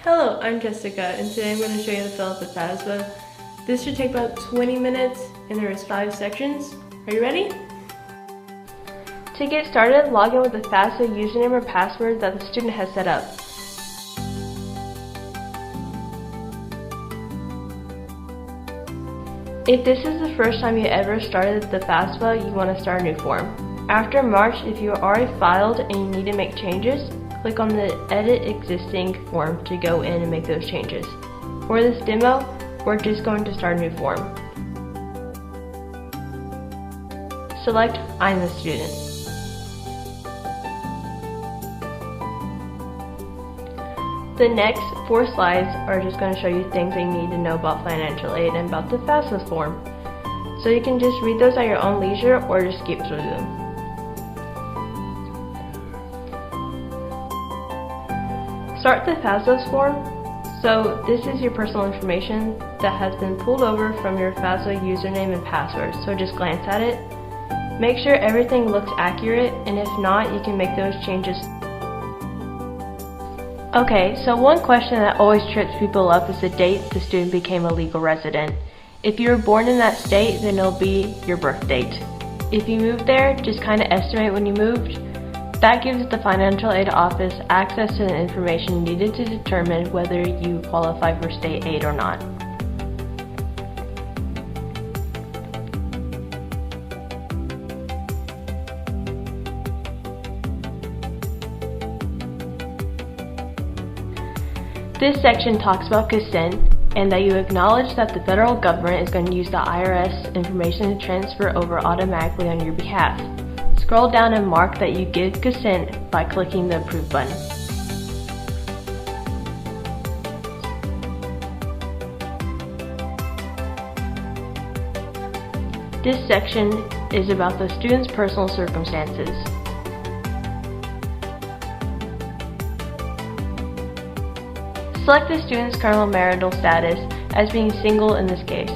Hello, I'm Jessica, and today I'm going to show you how to fill out the FAFSA. This should take about 20 minutes, and there is 5 sections. Are you ready? To get started, log in with the FAFSA username or password that the student has set up. If this is the first time you ever started the FAFSA, you want to start a new form. After March, if you are already filed and you need to make changes, click on the Edit Existing form to go in and make those changes. For this demo, we're just going to start a new form. Select I'm the student. The next 4 slides are just going to show you things that you need to know about financial aid and about the FAFSA form. So you can just read those at your own leisure or just skip through them. Start the FAFSA form. So this is your personal information that has been pulled over from your FAFSA username and password. So just glance at it. Make sure everything looks accurate, and if not, you can make those changes. Okay, so one question that always trips people up is the date the student became a legal resident. If you were born in that state, then it'll be your birth date. If you moved there, just kind of estimate when you moved. That gives the financial aid office access to the information needed to determine whether you qualify for state aid or not. This section talks about consent and that you acknowledge that the federal government is going to use the IRS information to transfer over automatically on your behalf. Scroll down and mark that you give consent by clicking the Approve button. This section is about the student's personal circumstances. Select the student's current marital status as being single in this case.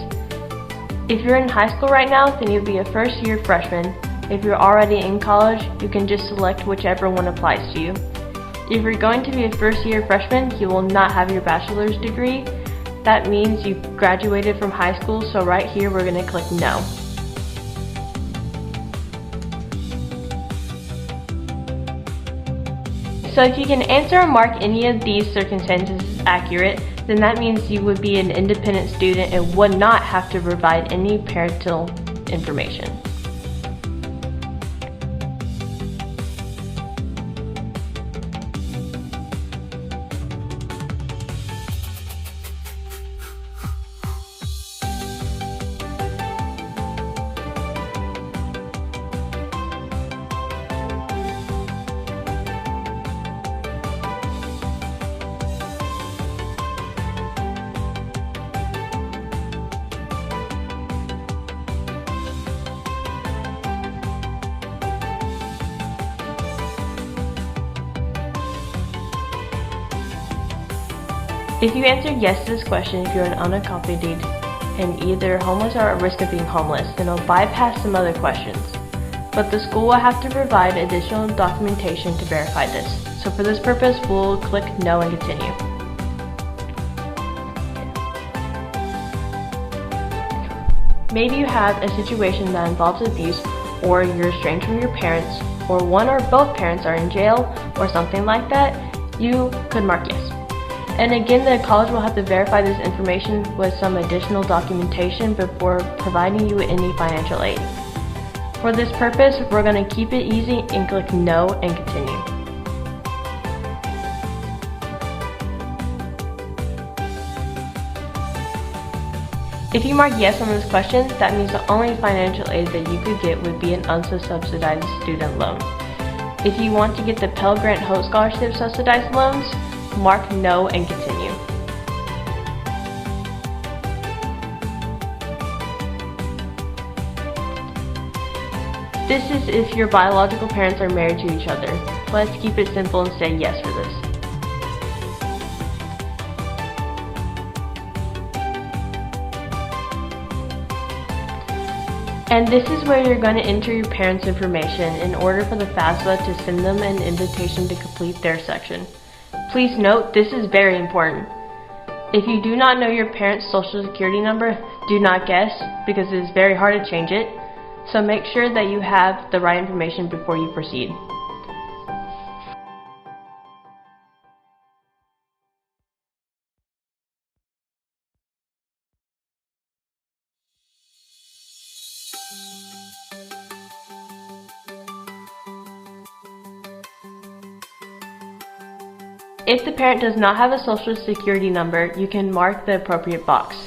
If you're in high school right now, then you'll be a first-year freshman. If you're already in college, you can just select whichever one applies to you. If you're going to be a first-year freshman, you will not have your bachelor's degree. That means you graduated from high school, so right here we're going to click No. So if you can answer or mark any of these circumstances as accurate, then that means you would be an independent student and would not have to provide any parental information. If you answer yes to this question, if you're an unaccompanied and either homeless or at risk of being homeless, then it'll bypass some other questions. But the school will have to provide additional documentation to verify this. So for this purpose, we'll click No and continue. Maybe you have a situation that involves abuse, or you're estranged from your parents, or one or both parents are in jail, or something like that. You could mark yes. And again, the college will have to verify this information with some additional documentation before providing you with any financial aid. For this purpose, we're going to keep it easy and click No and continue. If you mark yes on this question, that means the only financial aid that you could get would be an unsubsidized student loan. If you want to get the Pell Grant Hope Scholarship subsidized loans, mark No and continue. This is if your biological parents are married to each other. Let's keep it simple and say yes for this. And this is where you're going to enter your parents' information in order for the FAFSA to send them an invitation to complete their section. Please note, this is very important. If you do not know your parent's social security number, do not guess, because it is very hard to change it. So make sure that you have the right information before you proceed. If the parent does not have a social security number, you can mark the appropriate box.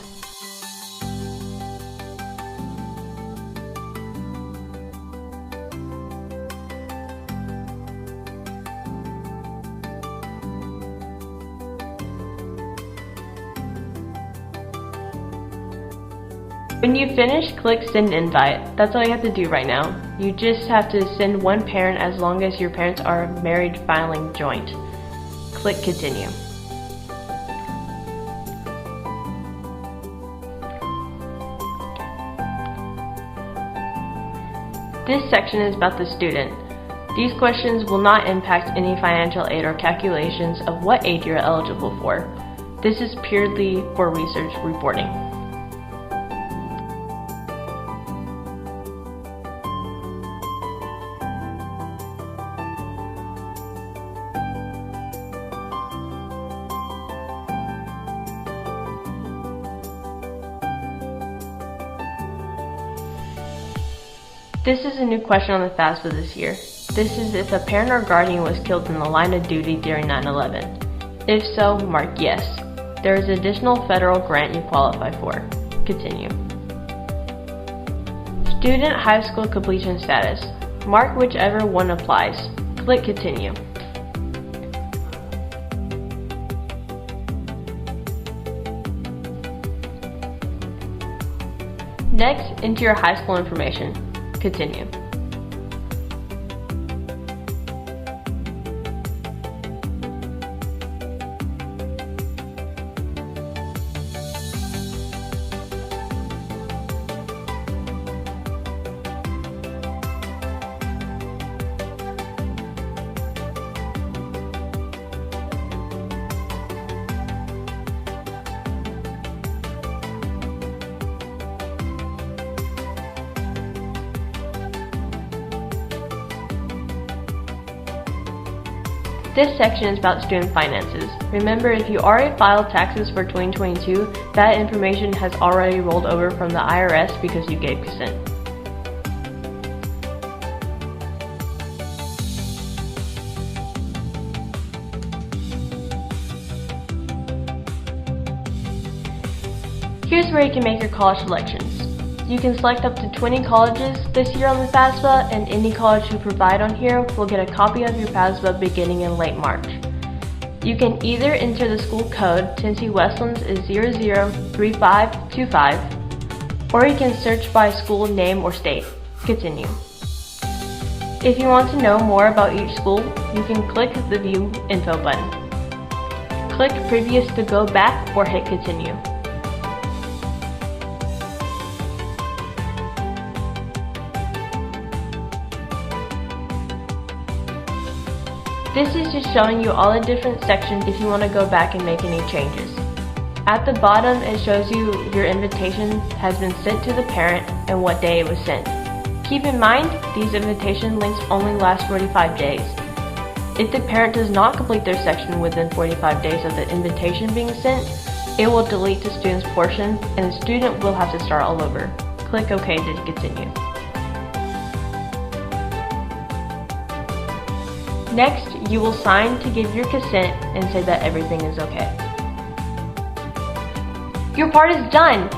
When you finish, click Send Invite. That's all you have to do right now. You just have to send one parent as long as your parents are married filing joint. Click Continue. This section is about the student. These questions will not impact any financial aid or calculations of what aid you're eligible for. This is purely for research reporting. This is a new question on the FAFSA this year. This is if a parent or guardian was killed in the line of duty during 9/11. If so, mark yes. There is additional federal grant you qualify for. Continue. Student high school completion status. Mark whichever one applies. Click Continue. Next, enter your high school information. Continue. This section is about student finances. Remember, if you already filed taxes for 2022, that information has already rolled over from the IRS because you gave consent. Here's where you can make your college selections. You can select up to 20 colleges this year on the FAFSA, and any college you provide on here will get a copy of your FAFSA beginning in late March. You can either enter the school code, Tennessee Westlands is 003525, or you can search by school name or state. Continue. If you want to know more about each school, you can click the View Info button. Click Previous to go back or hit Continue. This is just showing you all the different sections if you want to go back and make any changes. At the bottom, it shows you your invitation has been sent to the parent and what day it was sent. Keep in mind, these invitation links only last 45 days. If the parent does not complete their section within 45 days of the invitation being sent, it will delete the student's portion and the student will have to start all over. Click OK to continue. Next, you will sign to give your consent and say that everything is okay. Your part is done!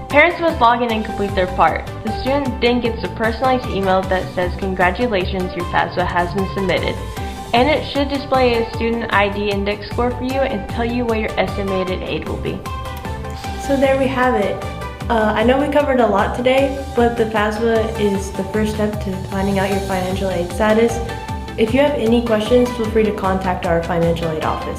Parents must log in and complete their part. The student then gets a personalized email that says, "Congratulations, your FAFSA has been submitted." And it should display a student ID index score for you and tell you what your estimated aid will be. So there we have it. I know we covered a lot today, but the FAFSA is the first step to finding out your financial aid status. If you have any questions, feel free to contact our financial aid office.